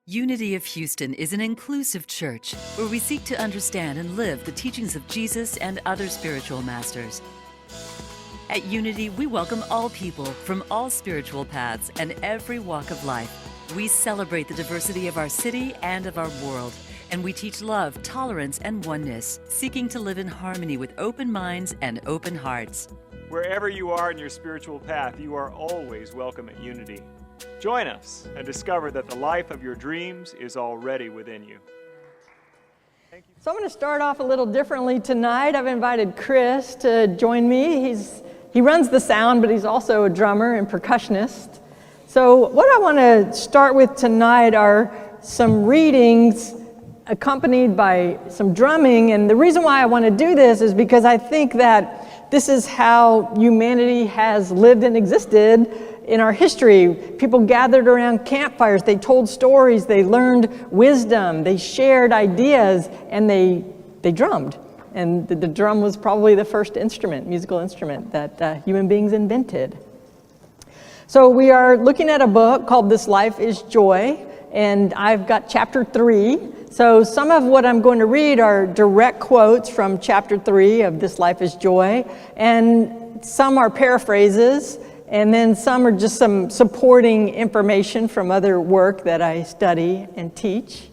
Unity of Houston is an inclusive church where we seek to understand and live the teachings of Jesus and other spiritual masters. At Unity, we welcome all people from all spiritual paths and every walk of life. We celebrate the diversity of our city and of our world, and we teach love, tolerance, and oneness, seeking to live in harmony with open minds and open hearts. Wherever you are in your spiritual path, you are always welcome at Unity. Join us and discover that the life of your dreams is already within you. So I'm going to start off a little differently tonight. I've invited Chris to join me. He runs the sound, but he's also a drummer and percussionist. So what I want to start with tonight are some readings accompanied by some drumming. And the reason why I want to do this is because I think that this is how humanity has lived and existed in our history. People gathered around campfires, they told stories, they learned wisdom, they shared ideas, and they drummed. And the drum was probably the first musical instrument that human beings invented. So we are looking at a book called This Life is Joy, and I've got chapter 3. So some of what I'm going to read are direct quotes from chapter 3 of This Life is Joy, and some are paraphrases, and then some are just some supporting information from other work that I study and teach.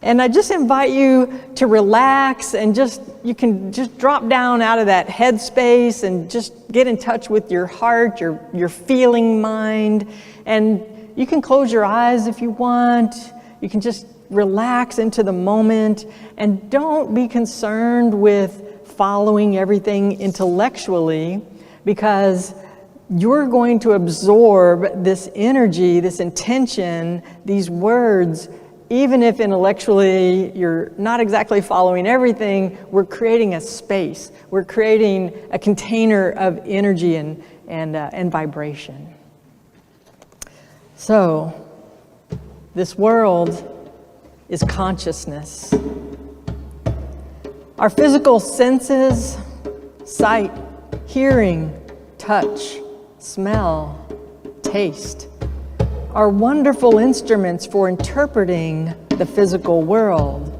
And I just invite you to relax and you can just drop down out of that headspace and just get in touch with your heart, your feeling mind. And you can close your eyes if you want. You can just relax into the moment, and don't be concerned with following everything intellectually, because you're going to absorb this energy, this intention, these words. Even if intellectually you're not exactly following everything, we're creating a space. We're creating a container of energy and vibration. So, this world is consciousness. Our physical senses, sight, hearing, touch, smell, taste, are wonderful instruments for interpreting the physical world,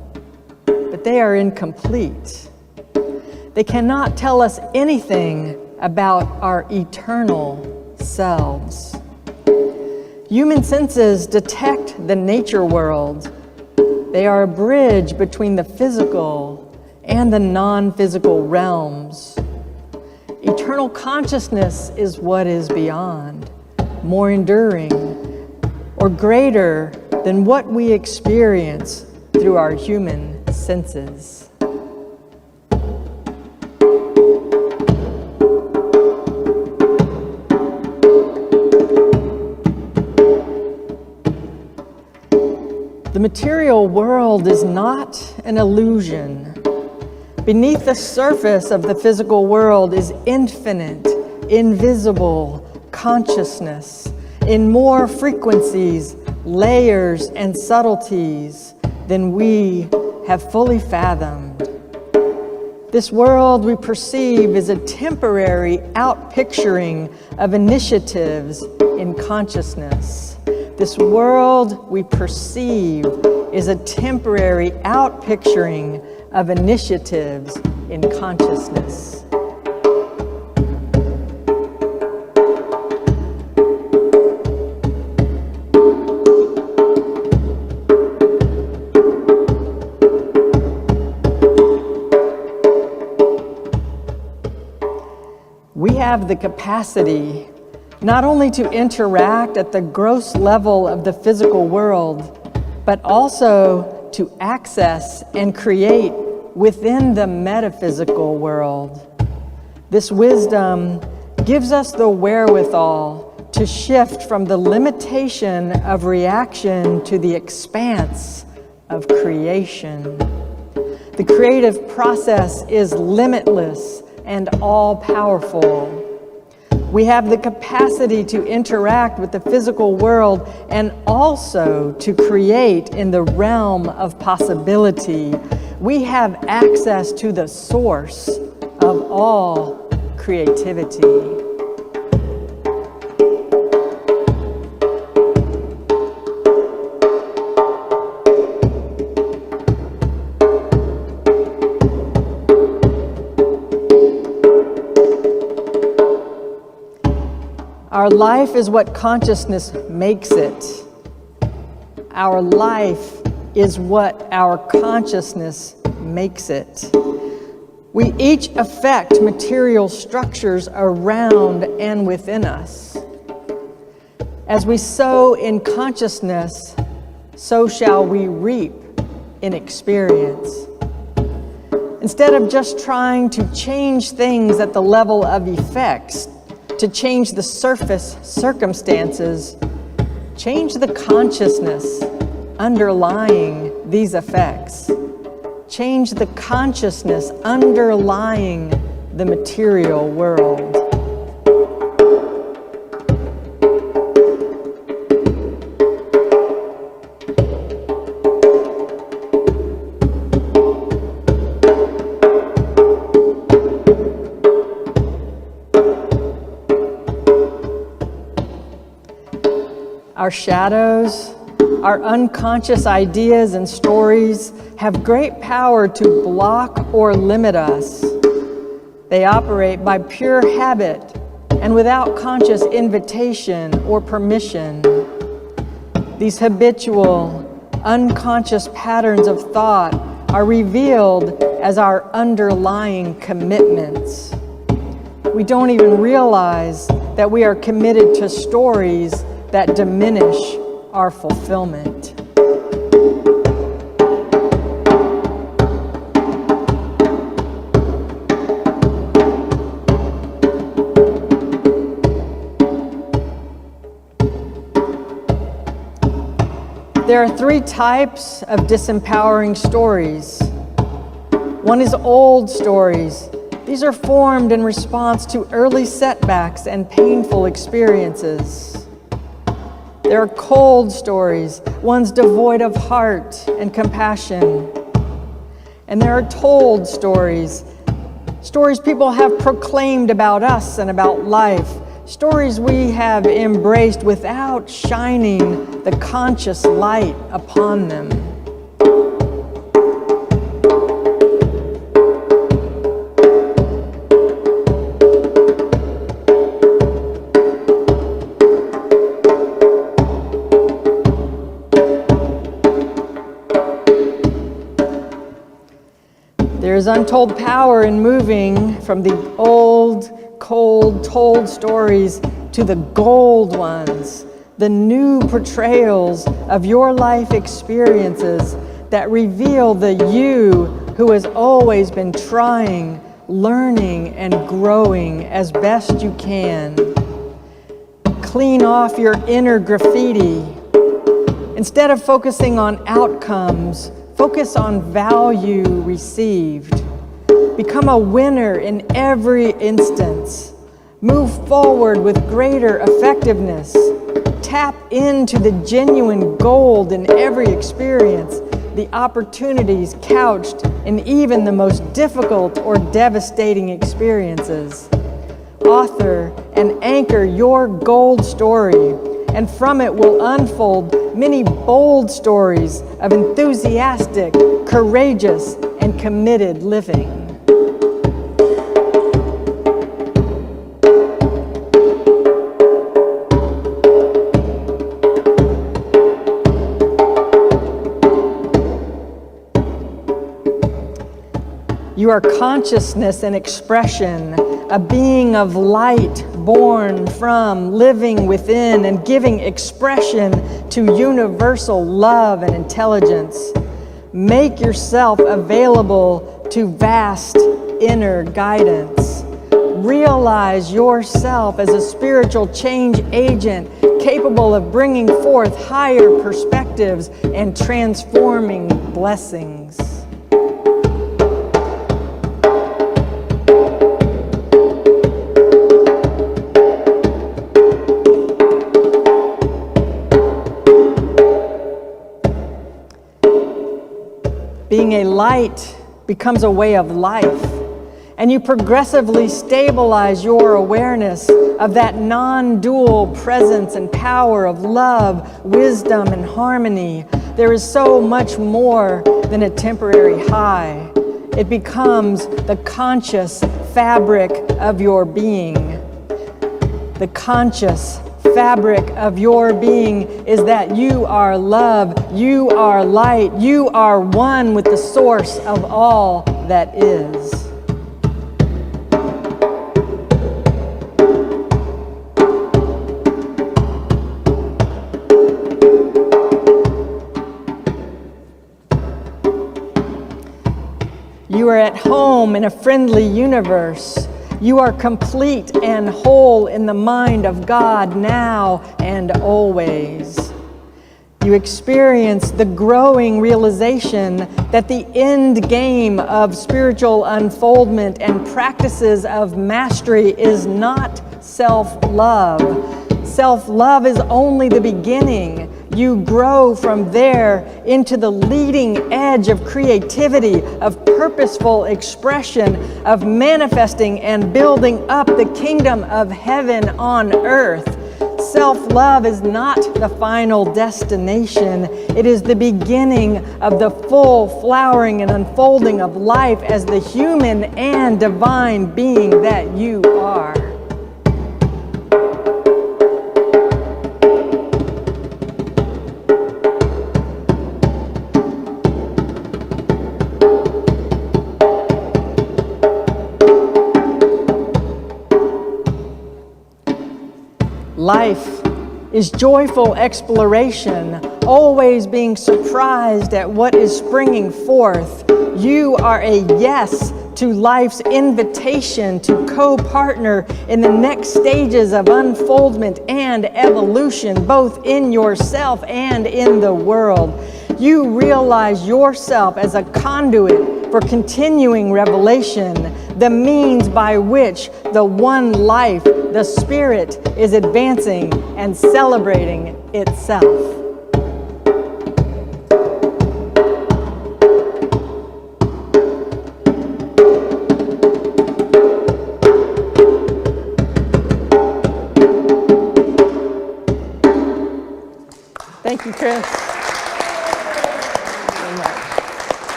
but they are incomplete. They cannot tell us anything about our eternal selves. Human senses detect the nature world. They are a bridge between the physical and the non-physical realms. Eternal consciousness is what is beyond, more enduring, or greater than what we experience through our human senses. The material world is not an illusion. Beneath the surface of the physical world is infinite, invisible consciousness in more frequencies, layers, and subtleties than we have fully fathomed. This world we perceive is a temporary outpicturing of initiatives in consciousness. This world we perceive is a temporary outpicturing of initiatives in consciousness. We have the capacity not only to interact at the gross level of the physical world, but also to access and create within the metaphysical world. This wisdom gives us the wherewithal to shift from the limitation of reaction to the expanse of creation. The creative process is limitless and all-powerful. We have the capacity to interact with the physical world and also to create in the realm of possibility. We have access to the source of all creativity. Our life is what consciousness makes it. Our life is what our consciousness makes it. We each affect material structures around and within us. As we sow in consciousness, so shall we reap in experience. Instead of just trying to change things at the level of effects, to change the surface circumstances, change the consciousness underlying these effects. Change the consciousness underlying the material world. Our shadows, our unconscious ideas and stories have great power to block or limit us. They operate by pure habit and without conscious invitation or permission. These habitual, unconscious patterns of thought are revealed as our underlying commitments. We don't even realize that we are committed to stories that diminish our fulfillment. There are three types of disempowering stories. One is old stories. These are formed in response to early setbacks and painful experiences. There are cold stories, ones devoid of heart and compassion. And there are told stories, stories people have proclaimed about us and about life, stories we have embraced without shining the conscious light upon them. There is untold power in moving from the old, cold, told stories to the gold ones, the new portrayals of your life experiences that reveal the you who has always been trying, learning, and growing as best you can. Clean off your inner graffiti. Instead of focusing on outcomes, focus on value received. Become a winner in every instance. Move forward with greater effectiveness. Tap into the genuine gold in every experience, the opportunities couched in even the most difficult or devastating experiences. Author and anchor your gold story, and from it will unfold many bold stories of enthusiastic, courageous, and committed living. You are consciousness and expression, a being of light born from, living within, and giving expression to universal love and intelligence. Make yourself available to vast inner guidance. Realize yourself as a spiritual change agent capable of bringing forth higher perspectives and transforming blessings. Being a light becomes a way of life, and you progressively stabilize your awareness of that non-dual presence and power of love, wisdom, and harmony. There is so much more than a temporary high. It becomes the conscious fabric of your being. The conscious fabric of your being is that you are love, you are light, you are one with the source of all that is. You are at home in a friendly universe. You are complete and whole in the mind of God now and always. You experience the growing realization that the end game of spiritual unfoldment and practices of mastery is not self-love. Self-love is only the beginning. You grow from there into the leading edge of creativity, of purposeful expression, of manifesting and building up the kingdom of heaven on earth. Self-love is not the final destination. It is the beginning of the full flowering and unfolding of life as the human and divine being that you are. Life is joyful exploration, always being surprised at what is springing forth. You are a yes to life's invitation to co-partner in the next stages of unfoldment and evolution, both in yourself and in the world. You realize yourself as a conduit for continuing revelation, the means by which the one life, the Spirit, is advancing and celebrating itself. Thank you, Chris.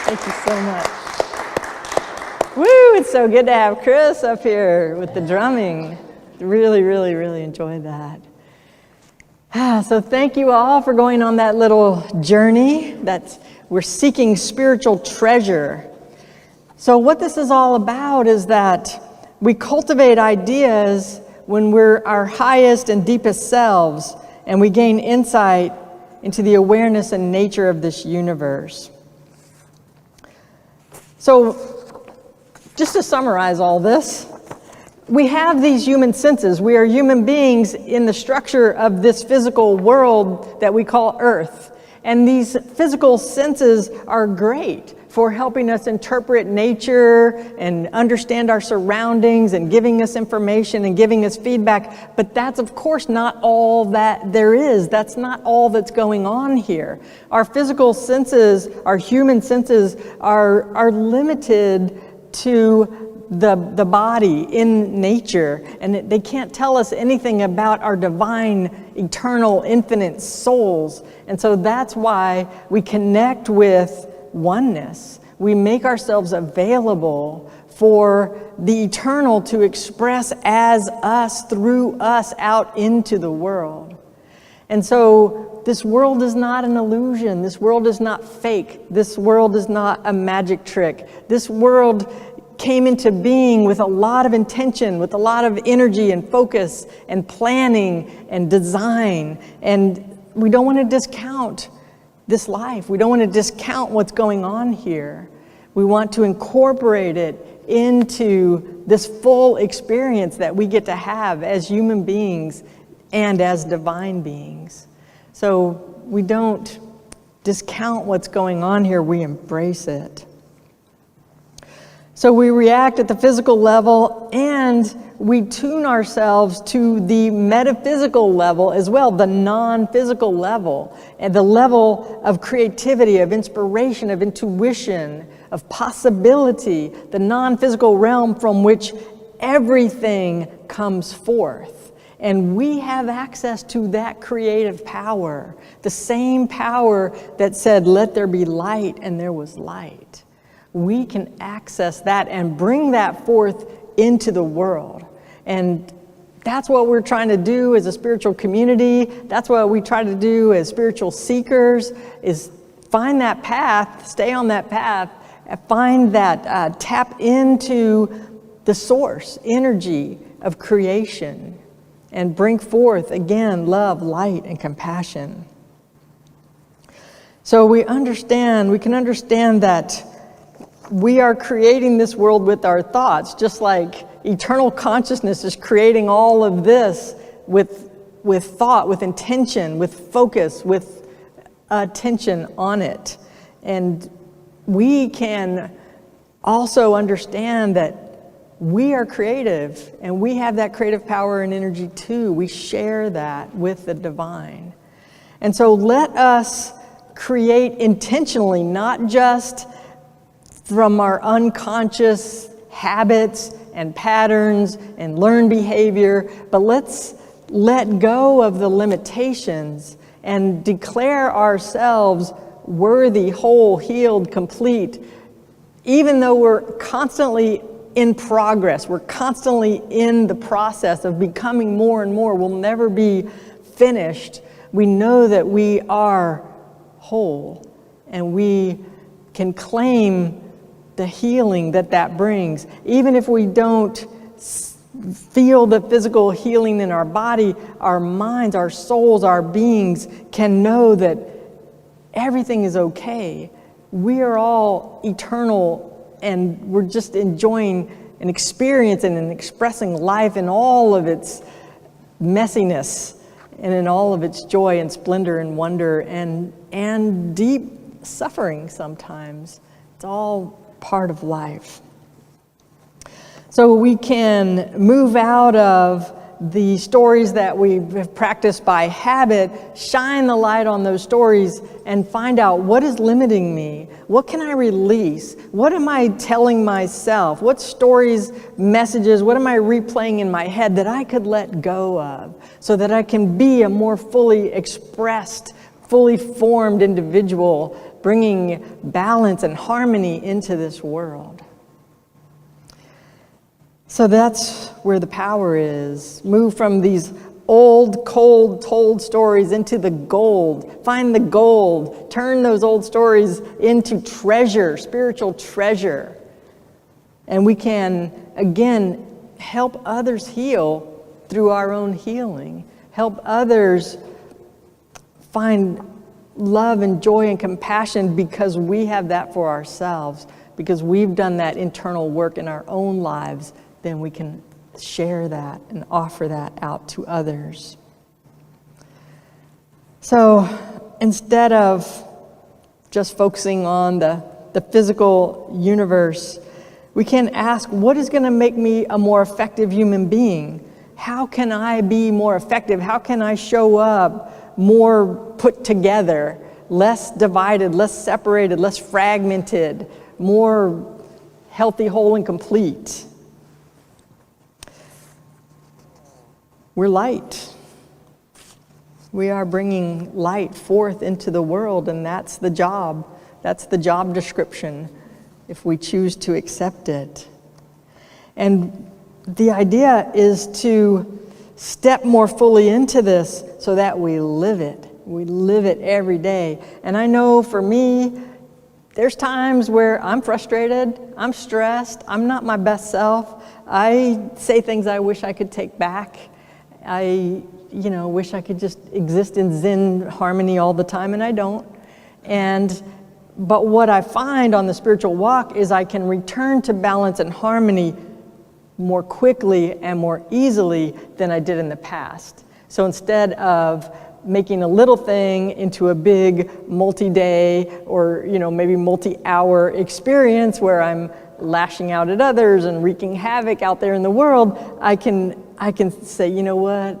Thank you so much. Woo, it's so good to have Chris up here with the drumming. Really, really, really enjoyed that. So thank you all for going on that little journey that we're seeking spiritual treasure. So what this is all about is that we cultivate ideas when we're our highest and deepest selves, and we gain insight into the awareness and nature of this universe. So just to summarize all this, we have these human senses. We are human beings in the structure of this physical world that we call Earth. And these physical senses are great for helping us interpret nature and understand our surroundings and giving us information and giving us feedback. But that's, of course, not all that there is. That's not all that's going on here. Our physical senses, our human senses, are limited to the body in nature, and they can't tell us anything about our divine, eternal, infinite souls. And so that's why we connect with oneness. We make ourselves available for the eternal to express as us, through us, out into the world. And so this world is not an illusion. This world is not fake. This world is not a magic trick. This world came into being with a lot of intention, with a lot of energy and focus and planning and design. And we don't want to discount this life. We don't want to discount what's going on here. We want to incorporate it into this full experience that we get to have as human beings and as divine beings. So we don't discount what's going on here, we embrace it. So we react at the physical level, and we tune ourselves to the metaphysical level as well, the non-physical level, and the level of creativity, of inspiration, of intuition, of possibility, the non-physical realm from which everything comes forth. And we have access to that creative power, the same power that said, "Let there be light," and there was light. We can access that and bring that forth into the world. And that's what we're trying to do as a spiritual community. That's what we try to do as spiritual seekers, is find that path, stay on that path, find that, tap into the source, energy of creation, and bring forth, again, love, light, and compassion. So we can understand that we are creating this world with our thoughts, just like eternal consciousness is creating all of this with thought, with intention, with focus, with attention on it. And we can also understand that we are creative, and we have that creative power and energy too. We share that with the divine. And so let us create intentionally, not just from our unconscious habits and patterns and learned behavior, but let's let go of the limitations and declare ourselves worthy, whole, healed, complete, even though we're constantly in progress. We're constantly in the process of becoming more and more. We'll never be finished. We know that we are whole, and we can claim the healing that brings. Even if we don't feel the physical healing in our body, our minds, our souls, our beings can know that everything is okay. We are all eternal, and we're just enjoying an experience and expressing life in all of its messiness and in all of its joy and splendor and wonder and deep suffering sometimes. It's all part of life. So we can move out of the stories that we've practiced by habit, shine the light on those stories, and find out what is limiting me. What can I release? What am I telling myself? What stories, messages, what am I replaying in my head that I could let go of so that I can be a more fully expressed, fully formed individual, bringing balance and harmony into this world? So that's where the power is. Move from these old, cold, told stories into the gold. Find the gold. Turn those old stories into treasure, spiritual treasure. And we can, again, help others heal through our own healing. Help others find love and joy and compassion because we have that for ourselves, because we've done that internal work in our own lives. Then we can share that and offer that out to others. So instead of just focusing on the physical universe, we can ask, what is going to make me a more effective human being? How can I be more effective? How can I show up more put together, less divided, less separated, less fragmented, more healthy, whole, and complete? We're light. We are bringing light forth into the world, and that's the job. That's the job description, if we choose to accept it. And the idea is to step more fully into this so that we live it. We live it every day. And I know for me, there's times where I'm frustrated, I'm stressed, I'm not my best self. I say things I wish I could take back. I, wish I could just exist in Zen harmony all the time, and I don't. But what I find on the spiritual walk is I can return to balance and harmony more quickly and more easily than I did in the past. So instead of making a little thing into a big multi-day or, maybe multi-hour experience where I'm lashing out at others and wreaking havoc out there in the world, I can say, you know what,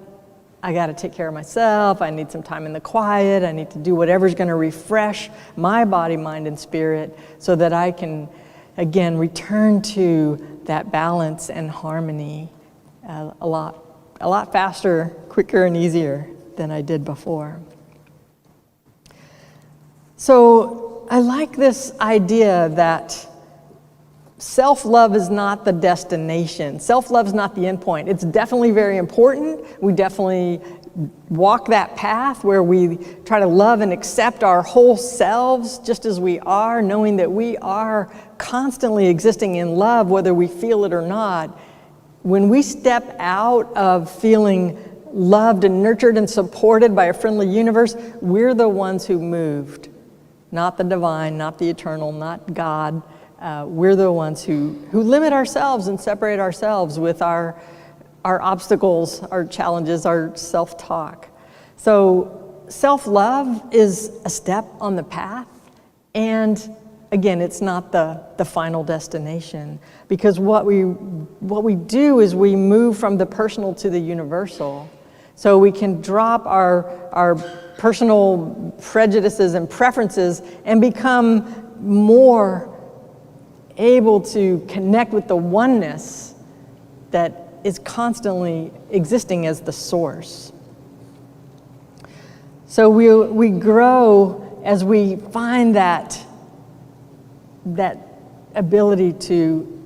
I got to take care of myself. I need some time in the quiet. I need to do whatever's going to refresh my body, mind, and spirit so that I can, again, return to that balance and harmony a lot faster, quicker, and easier than I did before. So I like this idea that self-love is not the destination. Self-love is not the end point. It's definitely very important. We definitely walk that path where we try to love and accept our whole selves just as we are, knowing that we are constantly existing in love, whether we feel it or not. When we step out of feeling loved and nurtured and supported by a friendly universe, we're the ones who moved, not the divine, not the eternal, not God. We're the ones who limit ourselves and separate ourselves with our obstacles, our challenges, our self-talk. So self-love is a step on the path, and again, it's not the final destination, because what we do is we move from the personal to the universal. So we can drop our personal prejudices and preferences and become more able to connect with the oneness that is constantly existing as the source. So we grow as we find that ability to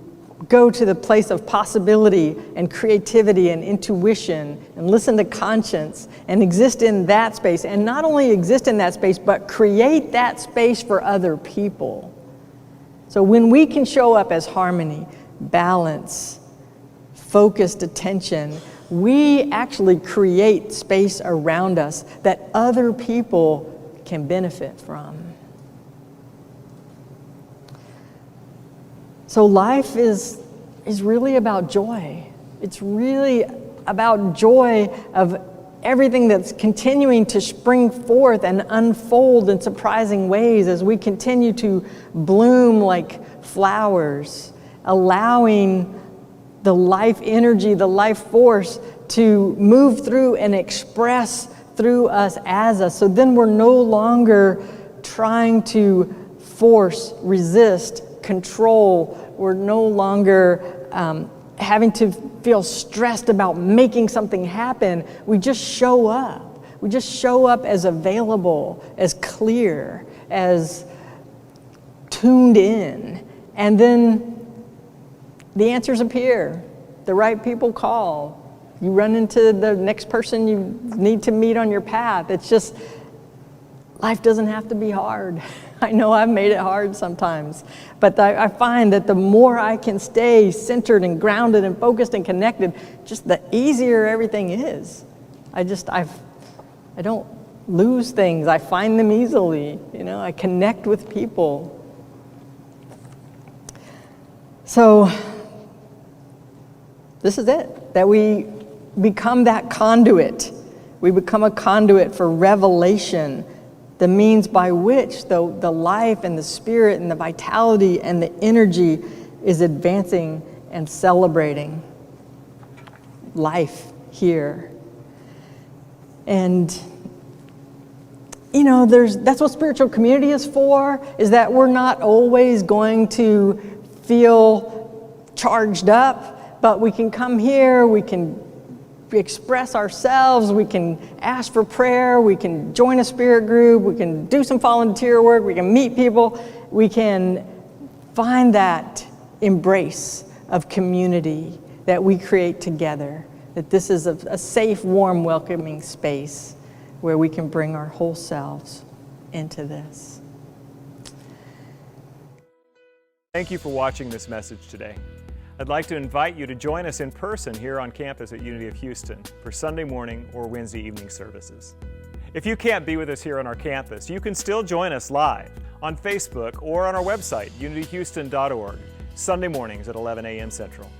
go to the place of possibility and creativity and intuition and listen to conscience and exist in that space, and not only exist in that space but create that space for other people. So when we can show up as harmony, balance, focused attention, we actually create space around us that other people can benefit from. So life is really about joy. It's really about joy of everything that's continuing to spring forth and unfold in surprising ways as we continue to bloom like flowers, allowing the life energy, the life force to move through and express through us as us. So then we're no longer trying to force, resist, control. We're no longer having to feel stressed about making something happen. We just show up. We just show up as available, as clear, as tuned in. And then the answers appear. The right people call. You run into the next person you need to meet on your path. It's just, life doesn't have to be hard. I know I've made it hard sometimes, but I find that the more I can stay centered and grounded and focused and connected, just the easier everything is. I don't lose things. I find them easily. I connect with people. So this is it, that we become that conduit. We become a conduit for revelation, the means by which the life and the spirit and the vitality and the energy is advancing and celebrating life here. And that's what spiritual community is for, is that we're not always going to feel charged up, but we can come here, we can express ourselves, we can ask for prayer, we can join a spirit group, we can do some volunteer work, we can meet people, we can find that embrace of community that we create together, that this is a safe, warm, welcoming space where we can bring our whole selves into this. Thank you for watching this message today. I'd like to invite you to join us in person here on campus at Unity of Houston for Sunday morning or Wednesday evening services. If you can't be with us here on our campus, you can still join us live on Facebook or on our website, unityhouston.org, Sunday mornings at 11 a.m. Central.